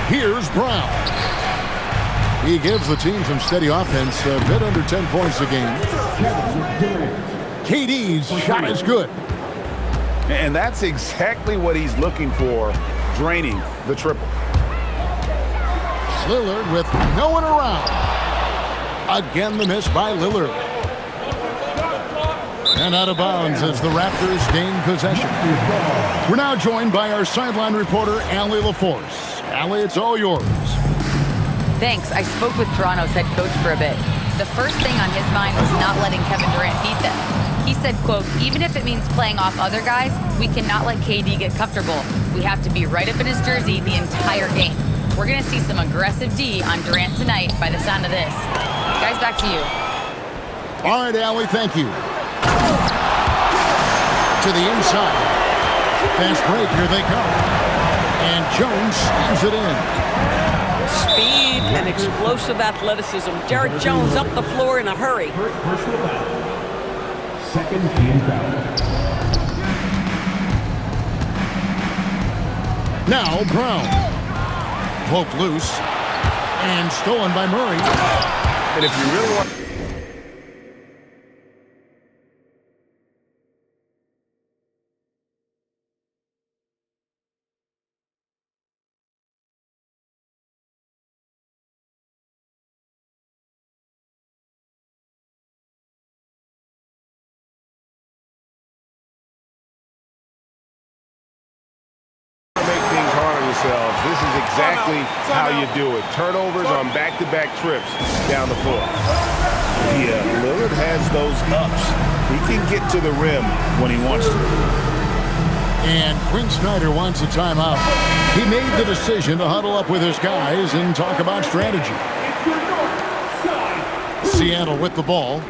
Here's Brown. He gives the team some steady offense, a bit under 10 points a game. KD's shot is good. And that's exactly what he's looking for, draining the triple. Lillard with no one around. Again, the miss by Lillard. And out of bounds as the Raptors gain possession. We're now joined by our sideline reporter, Allie LaForce. Allie, it's all yours. Thanks. I spoke with Toronto's head coach for a bit. The first thing on his mind was not letting Kevin Durant beat them. He said, quote, even if it means playing off other guys, we cannot let KD get comfortable. We have to be right up in his jersey the entire game. We're going to see some aggressive D on Durant tonight by the sound of this. Guys, back to you. All right, Allie, thank you. To the inside. Fast break, here they come. And Jones slams it in. Speed and explosive athleticism. Derrick Jones up the floor in a hurry. Second team foul. Now Brown. Poked loose. And stolen by Murray. And if you really want... This is exactly how you do it. Turnovers on back-to-back trips down the floor. Yeah, Lillard has those ups. He can get to the rim when he wants to. And Quinn Snyder wants a timeout. He made the decision to huddle up with his guys and talk about strategy. Seattle with the ball.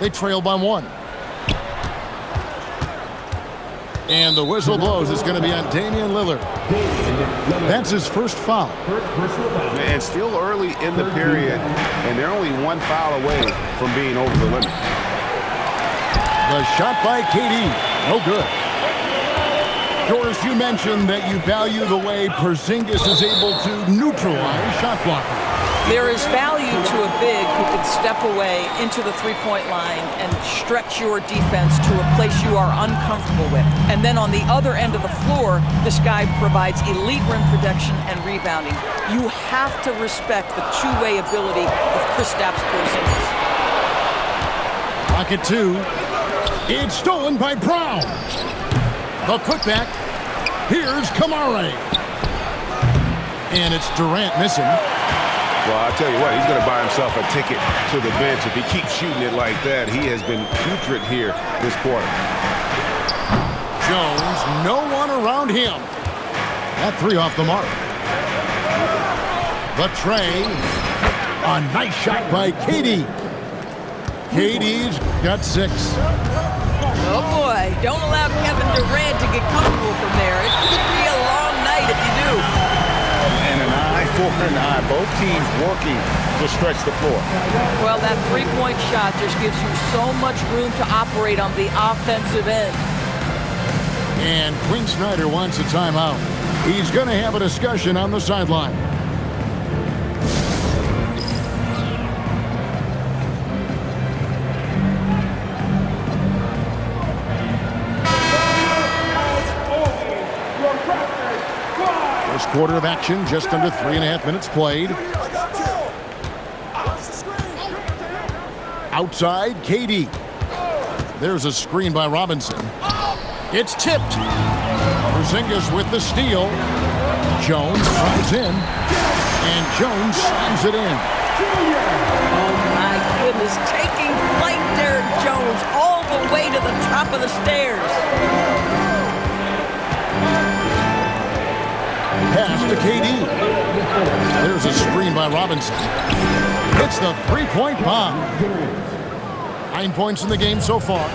They trail by 1. And the whistle blows. It's going to be on Damian Lillard. That's his first foul. And still early in the period, and they're only 1 foul away from being over the limit. The shot by KD. No good. Doris, you mentioned that you value the way Porzingis is able to neutralize shot blocking. There is value to a big who can step away into the three-point line and stretch your defense to a place you are uncomfortable with. And then on the other end of the floor, this guy provides elite rim protection and rebounding. You have to respect the two-way ability of Kristaps Porzingis. Pocket 2. It's stolen by Brown. The putback. Here's Kamara. And it's Durant missing. Well, I'll tell you what, he's going to buy himself a ticket to the bench if he keeps shooting it like that. He has been putrid here this quarter. Jones, no one around him. That 3 off the mark. The tray. A nice shot by KD. KD's got 6. Oh, boy. Don't allow Kevin Durant to get comfortable from there. It could be a long night if you do. And an eye for an eye. Both teams working to stretch the floor. Well, that three-point shot just gives you so much room to operate on the offensive end. And Quinn Snyder wants a timeout. He's going to have a discussion on the sideline. First quarter of action, just under 3.5 minutes played. Outside, KD. There's a screen by Robinson. It's tipped. Porzingis with the steal. Jones flies in. And Jones slams it in. Oh, my goodness. Taking flight, Derrick Jones, all the way to the top of the stairs. Pass to KD. There's a screen by Robinson. It's the three-point bomb. 9 points in the game so far.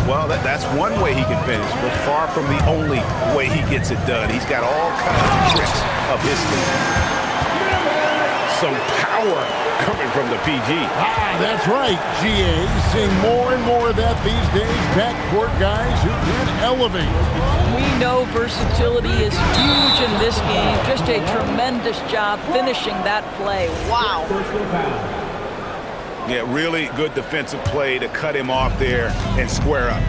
Well, that's one way he can finish, but far from the only way he gets it done. He's got all kinds of tricks up his sleeve. Some power coming from the PG. That's right, GA. Seeing more and more of that these days. Backcourt guys who can elevate. We know versatility is huge in in this game. Just a tremendous job finishing that play. Wow. Yeah, really good defensive play to cut him off there and square up.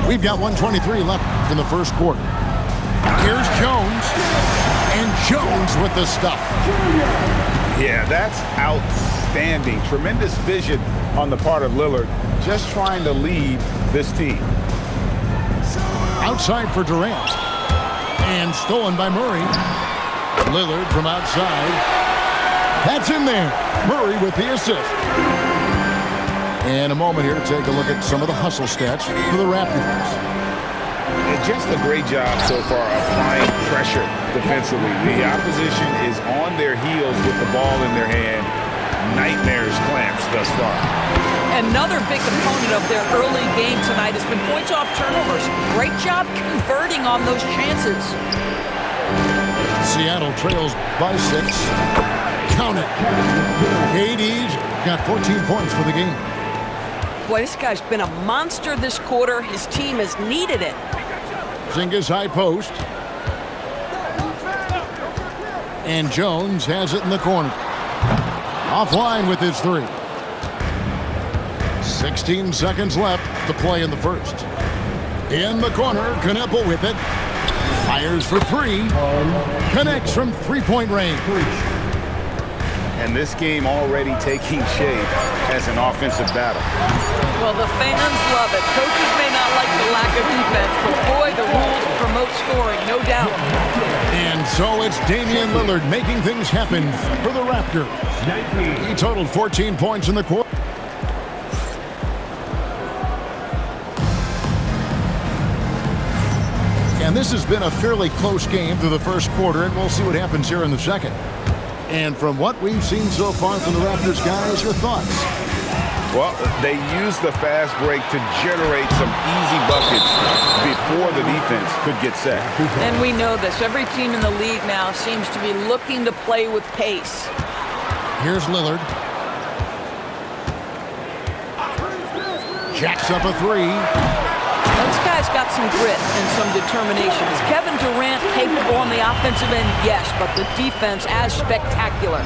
We've got 1:23 left in the first quarter. Here's Jones, and Jones with the stuff. Yeah, that's outstanding. Tremendous vision on the part of Lillard, just trying to lead this team. Outside for Durant, and stolen by Murray. Lillard from outside. That's in there. Murray with the assist. And a moment here to take a look at some of the hustle stats for the Raptors. Just a great job so far applying pressure defensively. The opposition is on their heels with the ball in their hand. Nightmares clamps thus far. Another big component of their early game tonight has been points off turnovers. Great job converting on those chances. Seattle trails by 6. Count it. KD's got 14 points for the game. Boy, this guy's been a monster this quarter. His team has needed it. Zingas high post. And Jones has it in the corner. Offline with his 3. 16 seconds left to play in the first. In the corner, Kneppel with it. Fires for 3. Connects from three-point range. And this game already taking shape as an offensive battle. Well, the fans love it. Coaches may not like the lack of defense, but boy, the rules promote scoring, no doubt. And so it's Damian Lillard making things happen for the Raptors. He totaled 14 points in the quarter. And this has been a fairly close game through the first quarter, and we'll see what happens here in the second. And from what we've seen so far from the Raptors, guys, your thoughts? Well, they used the fast break to generate some easy buckets before the defense could get set. And we know this. Every team in the league now seems to be looking to play with pace. Here's Lillard. Jacks up a 3. This guy's got some grit and some determination. Is Kevin Durant capable on the offensive end? Yes, but the defense as spectacular.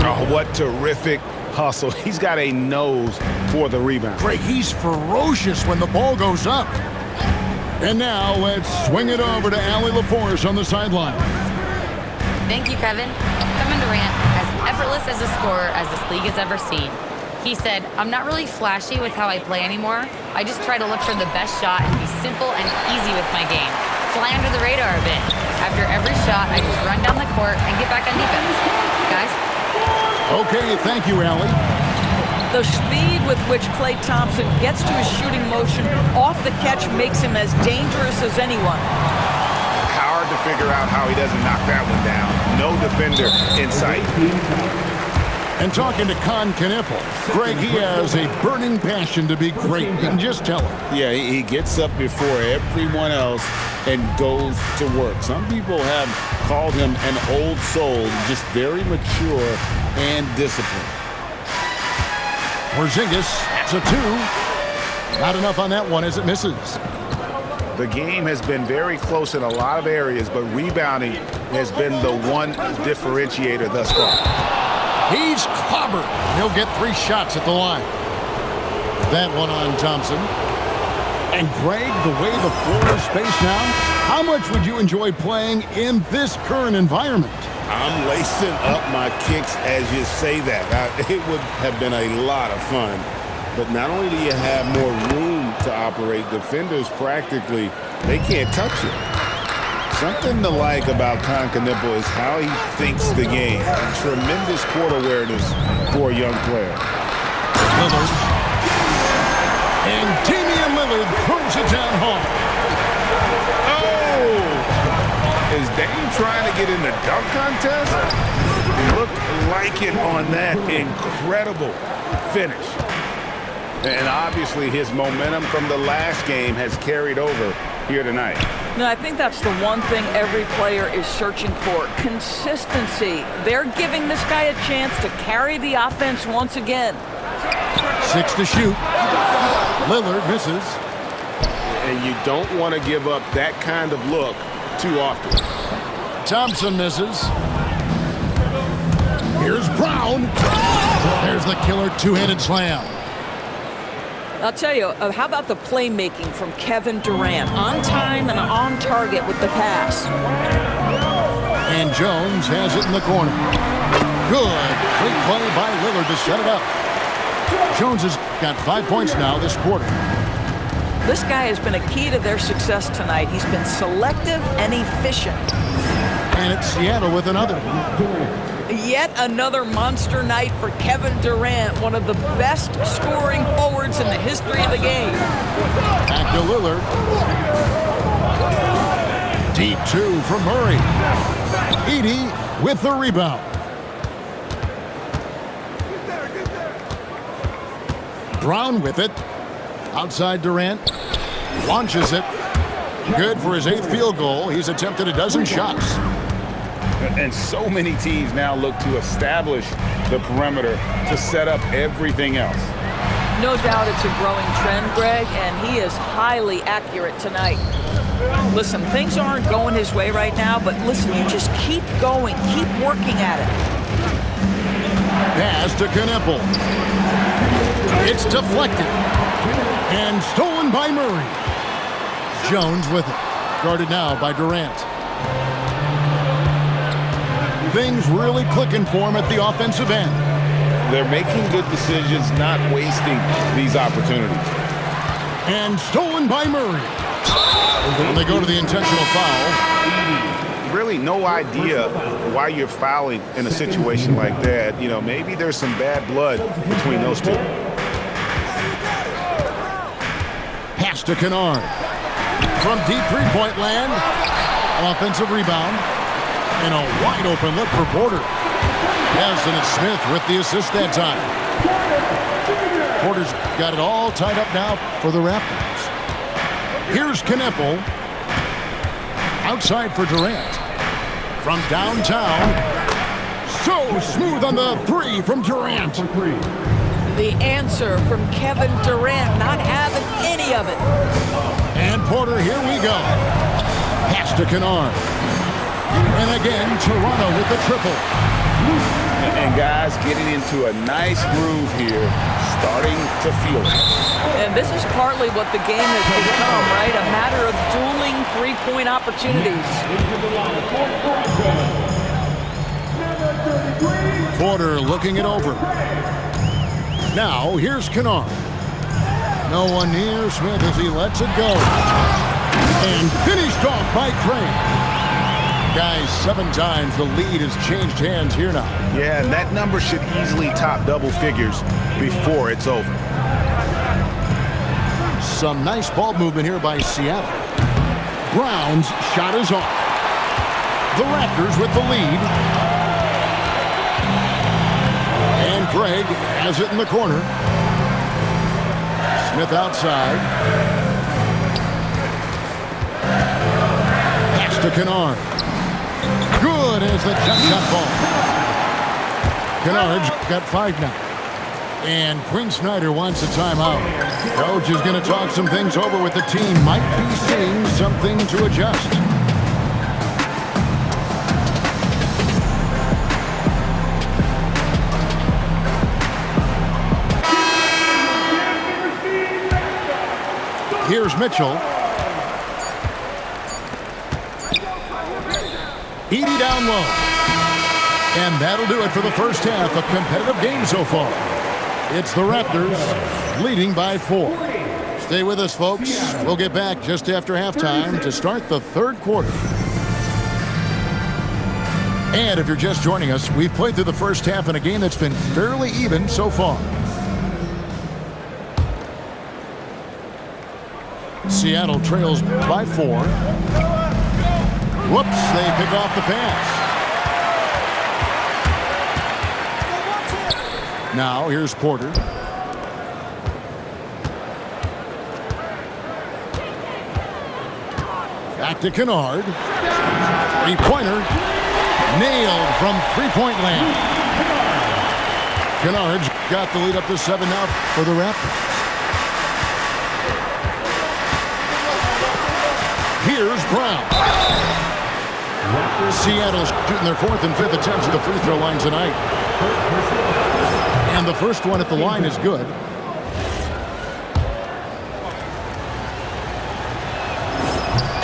Oh, what terrific hustle. He's got a nose for the rebound. Greg, he's ferocious when the ball goes up. And now let's swing it over to Allie LaForce on the sideline. Thank you, Kevin. Kevin Durant, as effortless as a scorer as this league has ever seen. He said, "I'm not really flashy with how I play anymore. I just try to look for the best shot and be simple and easy with my game. Fly under the radar a bit. After every shot, I just run down the court and get back on defense." Guys? Okay, thank you, Allie. The speed with which Klay Thompson gets to his shooting motion off the catch makes him as dangerous as anyone. Hard to figure out how he doesn't knock that one down. No defender in sight. And talking to Con Kneppel, Greg, he has a burning passion to be great. You can just tell him. Yeah, he gets up before everyone else and goes to work. Some people have called him an old soul, just very mature and disciplined. Porzingis, it's a 2. Not enough on that one as it misses. The game has been very close in a lot of areas, but rebounding has been the one differentiator thus far. He's clobbered. He'll get 3 shots at the line. That one on Thompson. And Greg, the way the floor is spaced now, how much would you enjoy playing in this current environment? I'm lacing up my kicks as you say that. It would have been a lot of fun. But not only do you have more room to operate, defenders practically, they can't touch it. Something to like about Con Kneppel is how he thinks the game. Tremendous court awareness for a young player. Lillard. And Damian Lillard throws it down hard. Oh! Is Dame trying to get in the dunk contest? Looked like it on that incredible finish. And obviously his momentum from the last game has carried over here tonight. No, I think that's the one thing every player is searching for, consistency. They're giving this guy a chance to carry the offense once again. 6 to shoot. Lillard misses. and you don't want to give up that kind of look too often. Thompson misses. Here's Brown. There's the killer two-handed slam. I'll tell you, how about the playmaking from Kevin Durant? On time and on target with the pass. And Jones has it in the corner. Good. Great play by Lillard to set it up. Jones has got 5 points now this quarter. This guy has been a key to their success tonight. He's been selective and efficient. And it's Seattle with another. Yet another monster night for Kevin Durant, one of the best scoring forwards in the history of the game. Back to Lillard. Deep two from Murray. Edey with the rebound. Brown with it. Outside Durant. Launches it. Good for his 8th field goal. He's attempted a dozen shots. And so many teams now look to establish the perimeter to set up everything else. No doubt it's a growing trend, Greg, and he is highly accurate tonight. Listen, things aren't going his way right now, but listen, you just keep going, keep working at it. Pass to Kneppel. It's deflected. And stolen by Murray. Jones with it. Guarded now by Durant. Things really clicking for him at the offensive end. They're making good decisions, not wasting these opportunities. And stolen by Murray. And they go to the intentional foul. Really no idea why you're fouling in a situation like that. You know, maybe there's some bad blood between those two. Pass to Kennard. From deep three-point land. Offensive rebound. And a wide-open look for Porter. Yes, and it's Smith with the assist that time. Porter's got it all tied up now for the Raptors. Here's Kneppel. Outside for Durant. From downtown. So smooth on the three from Durant. The answer from Kevin Durant, not having any of it. And Porter, here we go. Pass to Kennard. And again, Toronto with the triple. And guys getting into a nice groove here, starting to feel it. And this is partly what the game has become, right? A matter of dueling three-point opportunities. Porter looking it over. Now, here's Kennard. No one near Smith as he lets it go. And finished off by Craig. Guys, 7 times the lead has changed hands here now. Yeah, and that number should easily top double figures before it's over. Some nice ball movement here by Seattle. Brown's shot is off. The Raptors with the lead. And Craig has it in the corner. Smith outside. Pass to Kennard. Good as the jump shot falls. Kennard's got 5 now. And Quinn Snyder wants a timeout. Coach is going to talk some things over with the team. Might be seeing something to adjust. Here's Mitchell. Edey down low. And that'll do it for the first half. A competitive game so far. It's the Raptors leading by 4. Stay with us, folks. We'll get back just after halftime to start the third quarter. And if you're just joining us, we've played through the first half in a game that's been fairly even so far. Seattle trails by 4. Whoops, they pick off the pass. Now, here's Porter. Back to Kennard. Three-pointer. Nailed from three-point land. Kennard's got the lead up to 7 now for the Raptors. Here's Brown. Seattle's shooting their 4th and 5th attempts at the free throw line tonight. And the first one at the line is good.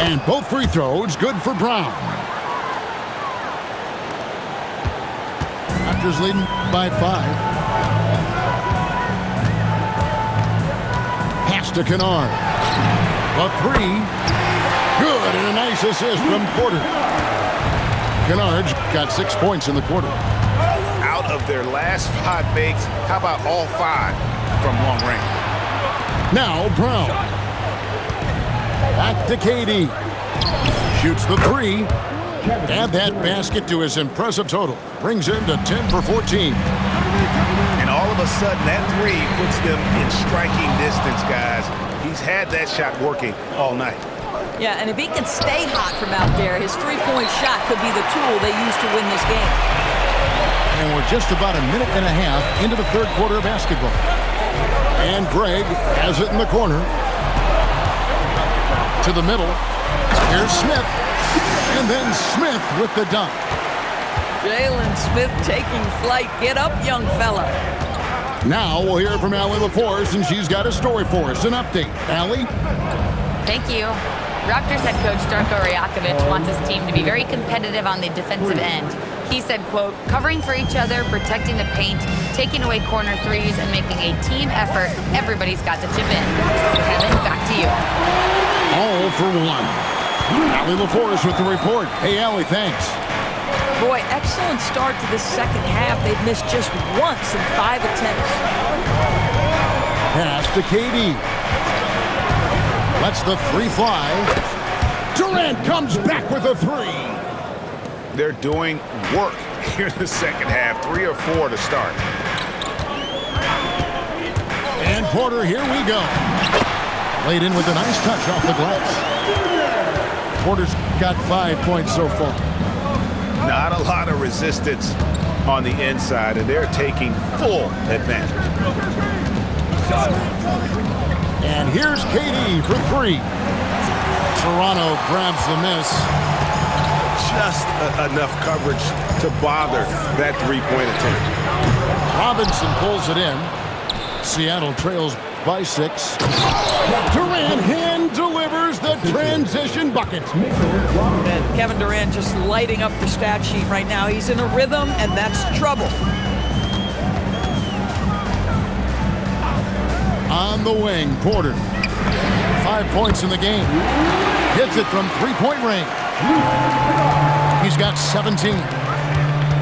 And both free throws good for Brown. Raptors leading by 5. Pass to Kennard. A 3. Good, and a nice assist from Porter. Kennard's got 6 points in the quarter. Out of their last 5 makes, how about all 5 from long range? Now Brown. Back to KD. Shoots the 3. Add that basket to his impressive total. Brings him to 10 for 14. And all of a sudden, that 3 puts them in striking distance, guys. He's had that shot working all night. Yeah, and if he can stay hot from out there, his three-point shot could be the tool they use to win this game. And we're just about a minute and a half into the third quarter of basketball. And Greg has it in the corner. To the middle. Here's Smith. And then Smith with the dunk. Jalen Smith taking flight. Get up, young fella. Now we'll hear from Allie LaForce, and she's got a story for us. An update. Allie? Thank you. Raptors head coach Darko Rajakovic wants his team to be very competitive on the defensive end. He said, quote, covering for each other, protecting the paint, taking away corner threes, and making a team effort. Everybody's got to chip in. Kevin, back to you. All for one. Allie LaForce with the report. Hey, Allie, thanks. Boy, excellent start to this second half. They've missed just once in 5 attempts. Pass to KD. Lets the 3 fly. Durant comes back with a 3. They're doing work here in the second half. 3 or 4 to start. And Porter, here we go. Laid in with a nice touch off the glass. Porter's got 5 points so far. Not a lot of resistance on the inside, and they're taking full advantage. And here's KD for 3. Toronto grabs the miss. Just enough coverage to bother that 3-point attempt. Robinson pulls it in. Seattle trails by 6. Durant hand delivers the transition bucket. And Kevin Durant just lighting up the stat sheet right now. He's in a rhythm, and that's trouble. On the wing, Porter. 5 points in the game. Hits it from 3-point range. He's got 17.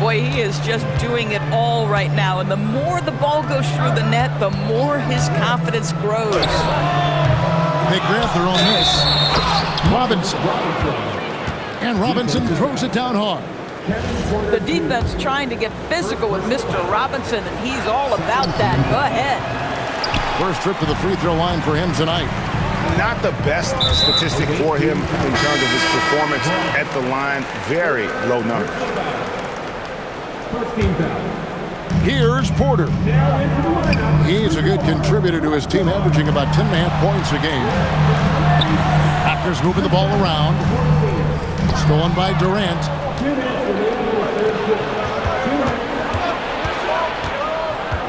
Boy, he is just doing it all right now. And the more the ball goes through the net, the more his confidence grows. They grab their own miss. Robinson. And Robinson throws it down hard. The defense trying to get physical with Mr. Robinson, and he's all about that. Go ahead. First trip to the free throw line for him tonight. Not the best statistic for him in terms of his performance at the line. Very low number. Here's Porter. He's a good contributor to his team, averaging about 10.5 points a game. Raptors moving the ball around. Stolen by Durant.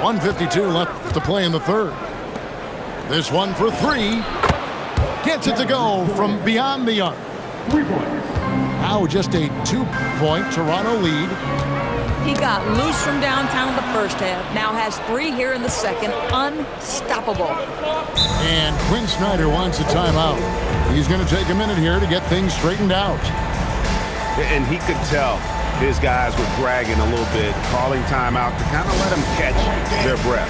.152 left to play in the third. This one for 3. Gets it to go from beyond the arc. Now just a 2-point Toronto lead. He got loose from downtown in the first half. Now has 3 here in the second. Unstoppable. And Quinn Snyder wants a timeout. He's going to take a minute here to get things straightened out. And he could tell his guys were dragging a little bit, calling timeout to kind of let them catch their breath.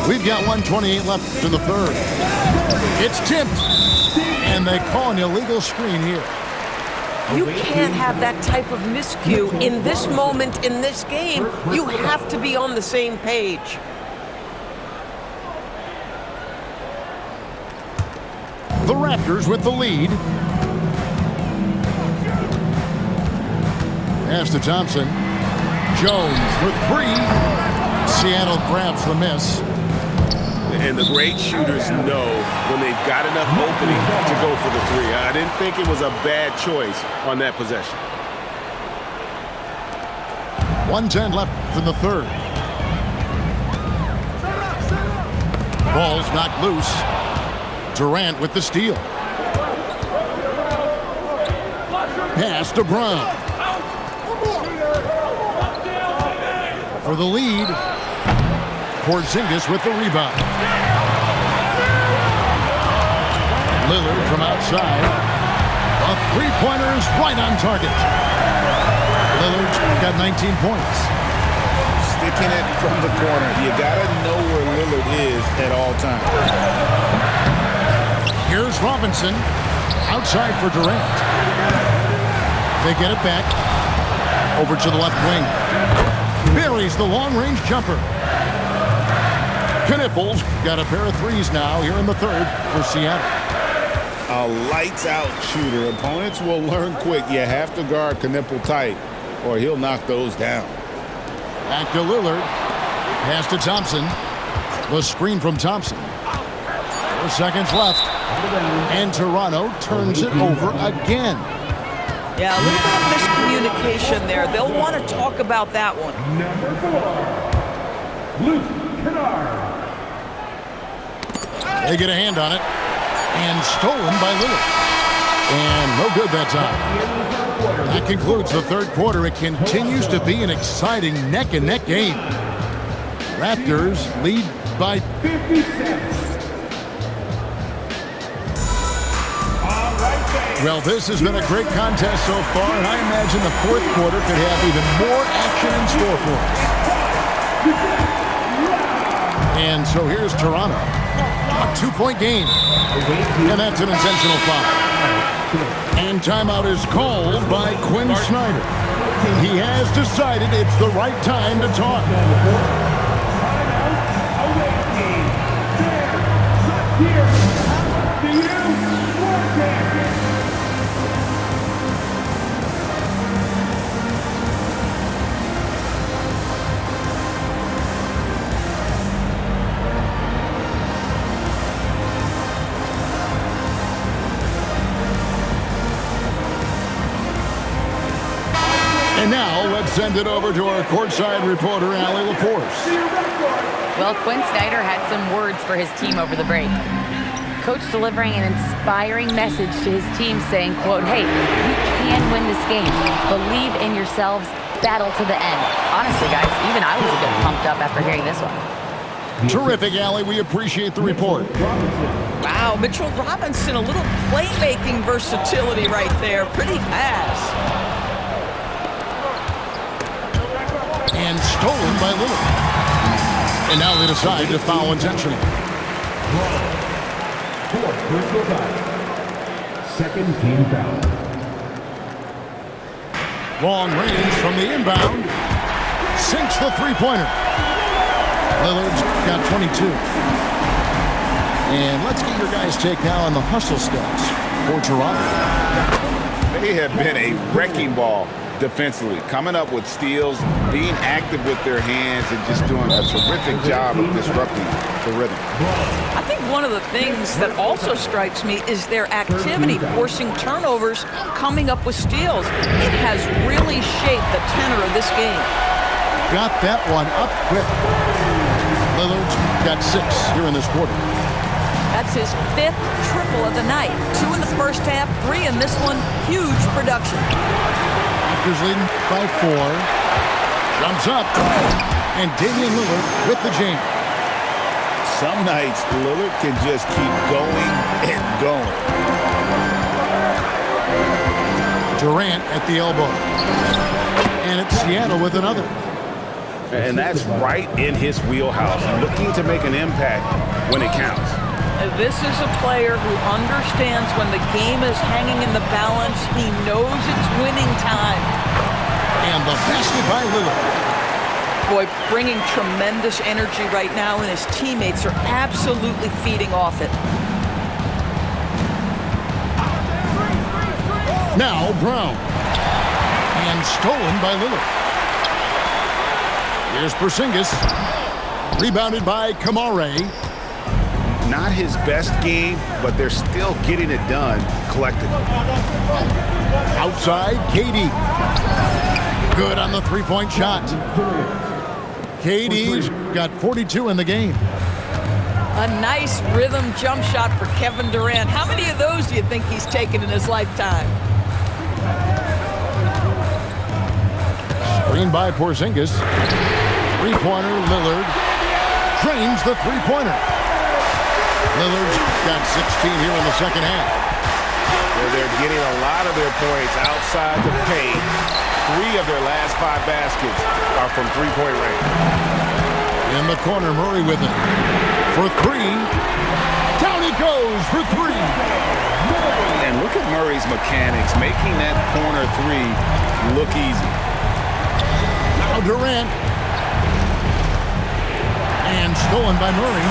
We've got 1:28 left in the third. It's tipped, and they call an illegal screen here. You can't have that type of miscue in this moment in this game. You have to be on the same page. The Raptors with the lead. Pass to Thompson. Jones for three. Seattle grabs the miss. And the great shooters know when they've got enough opening to go for the three. I didn't think it was a bad choice on that possession. 1:10 left in the third. Ball's knocked loose. Durant with the steal. Pass to Brown. For the lead. Porzingis with the rebound. Lillard from outside. A three-pointer is right on target. Lillard got 19 points. Sticking it from the corner. You got to know where Lillard is at all times. Here's Robinson. Outside for Durant. They get it back. Over to the left wing. Buries the long-range jumper. Knipples got a pair of threes now here in the third for Seattle. A lights-out shooter. Opponents will learn quick. You have to guard Knipple tight, or he'll knock those down. Back to Lillard. Pass to Thompson. The screen from Thompson. 4 seconds left. And Toronto turns it over again. Yeah, a little bit of miscommunication there. They'll want to talk about that one. Number 4, Luke Kennard. They get a hand on it. And stolen by Lillard. And no good that time. That concludes the third quarter. It continues to be an exciting neck-and-neck game. Raptors lead by 56. Well, this has been a great contest so far, and I imagine the fourth quarter could have even more action in store for us. And so here's Toronto. A 2-point game. And that's an intentional foul. And timeout is called by Quinn Snyder. He has decided it's the right time to talk. And now, let's send it over to our courtside reporter, Allie LaForce. Well, Quinn Snyder had some words for his team over the break. Coach delivering an inspiring message to his team saying, quote, "Hey, we can win this game. Believe in yourselves. Battle to the end." Honestly, guys, even I was a bit pumped up after hearing this one. Terrific, Allie. We appreciate the report. Wow, Mitchell Robinson, a little playmaking versatility right there. Pretty pass. And stolen by Lillard. And now they decide to foul intentionally. Fourth personal foul. Second team foul. Long range from the inbound. Sinks the three-pointer. Lillard's got 22. And let's get your guys' take now on the hustle stats for Toronto. They have been a wrecking ball defensively, coming up with steals, being active with their hands, and just doing a terrific job of disrupting the rhythm. I think one of the things that also strikes me is their activity, forcing turnovers, coming up with steals. It has really shaped the tenor of this game. Got that one up quick. Lillard's got 6 here in this quarter. That's his 5th triple of the night. 2 in the first half, 3 in this one. Huge production. Raptors leading by 4. Jumps up. And Damian Lillard with the jam. Some nights, Lillard can just keep going and going. Durant at the elbow. And it's Seattle with another. And that's right in his wheelhouse, looking to make an impact when it counts. This is a player who understands when the game is hanging in the balance. He knows it's winning time. And the basket by Lillard. Boy, bringing tremendous energy right now, and his teammates are absolutely feeding off it. Now Brown. And stolen by Lillard. Here's Porzingis. Rebounded by Kamare. Not his best game, but they're still getting it done collectively. Outside, KD. Good on the three-point shot. KD's got 42 in the game. A nice rhythm jump shot for Kevin Durant. How many of those do you think he's taken in his lifetime? Screen by Porzingis. Three-pointer, Lillard. Drains the three-pointer. Lillard's got 16 here in the second half. They're getting a lot of their points outside the paint. 3 of their last 5 baskets are from three-point range. In the corner, Murray with it. For 3. Down he goes for 3. And look at Murray's mechanics, making that corner 3 look easy. Now Durant. And stolen by Murray.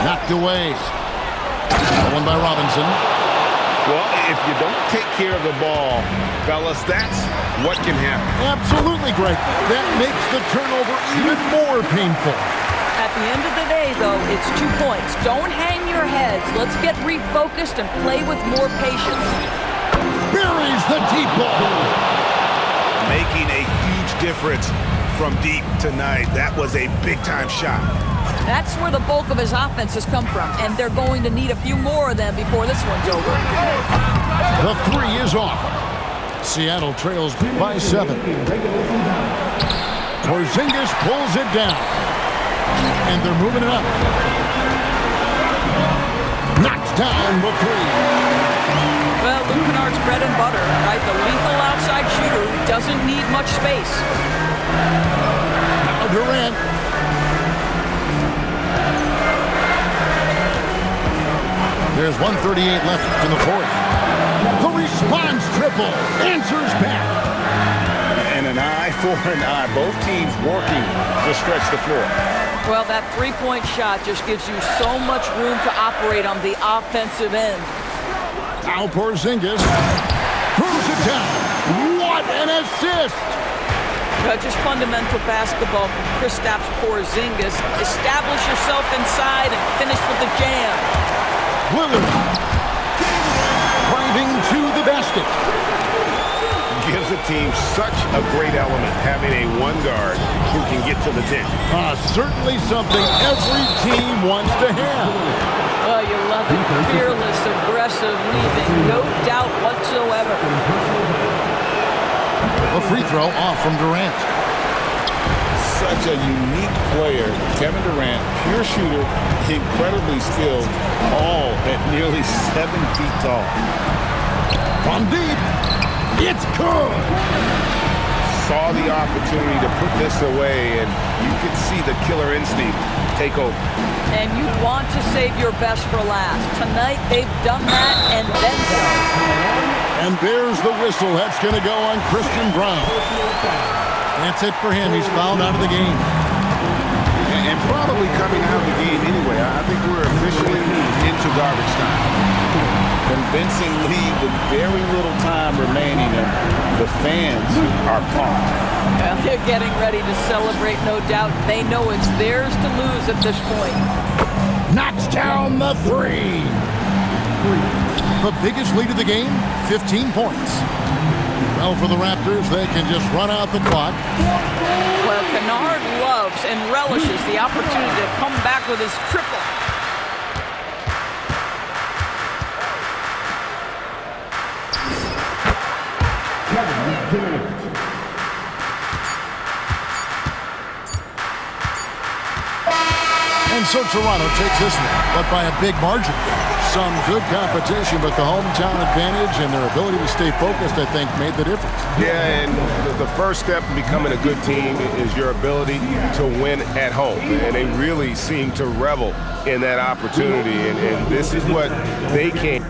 Knocked away. Stolen by Robinson. Well, if you don't take care of the ball, fellas, that's what can happen. Absolutely, Greg. That makes the turnover even more painful. At the end of the day, though, it's 2 points. Don't hang your heads. Let's get refocused and play with more patience. Buries the deep ball. Making a huge difference from deep tonight. That was a big-time shot. That's where the bulk of his offense has come from, and they're going to need a few more of them before this one's over. The 3 is off. Seattle trails by 7. Porzingis pulls it down. And they're moving it up. Knocks down the 3. Well, Luke Kennard's bread and butter, right? The lethal outside shooter who doesn't need much space. Now Durant. There's 1:38 left in the fourth. The response triple answers back. And an eye for an eye. Both teams working to stretch the floor. Well, that three-point shot just gives you so much room to operate on the offensive end. Now Porzingis throws it down. What an assist! Just fundamental basketball from Kristaps Porzingis. Establish yourself inside and finish with the jam. Lillard driving to the basket. Gives a team such a great element having a one guard who can get to the 10. Certainly something every team wants to have. Oh, you love it. Fearless, aggressive, leaving. No doubt whatsoever. A free throw off from Durant. Such a unique player. Kevin Durant, pure shooter, incredibly skilled, all at nearly 7 feet tall. From deep, it's good. Saw the opportunity to put this away, and you could see the killer instinct take over. And you want to save your best for last. Tonight, they've done that and then some. And there's the whistle. That's going to go on Christian Braun. That's it for him. He's fouled out of the game. And probably coming out of the game anyway. I think we're officially into garbage time. Convincing lead with very little time remaining, and the fans are pumped. Well, they're getting ready to celebrate, no doubt. They know it's theirs to lose at this point. Knocks down the 3. The biggest lead of the game, 15 points. Well, for the Raptors, they can just run out the clock. Well, Kennard loves and relishes the opportunity to come back with his triple. And so Toronto takes this one, but by a big margin. Some good competition, but the hometown advantage and their ability to stay focused, I think, made the difference. Yeah, and the first step in becoming a good team is your ability to win at home. And they really seem to revel in that opportunity, and this is what they can.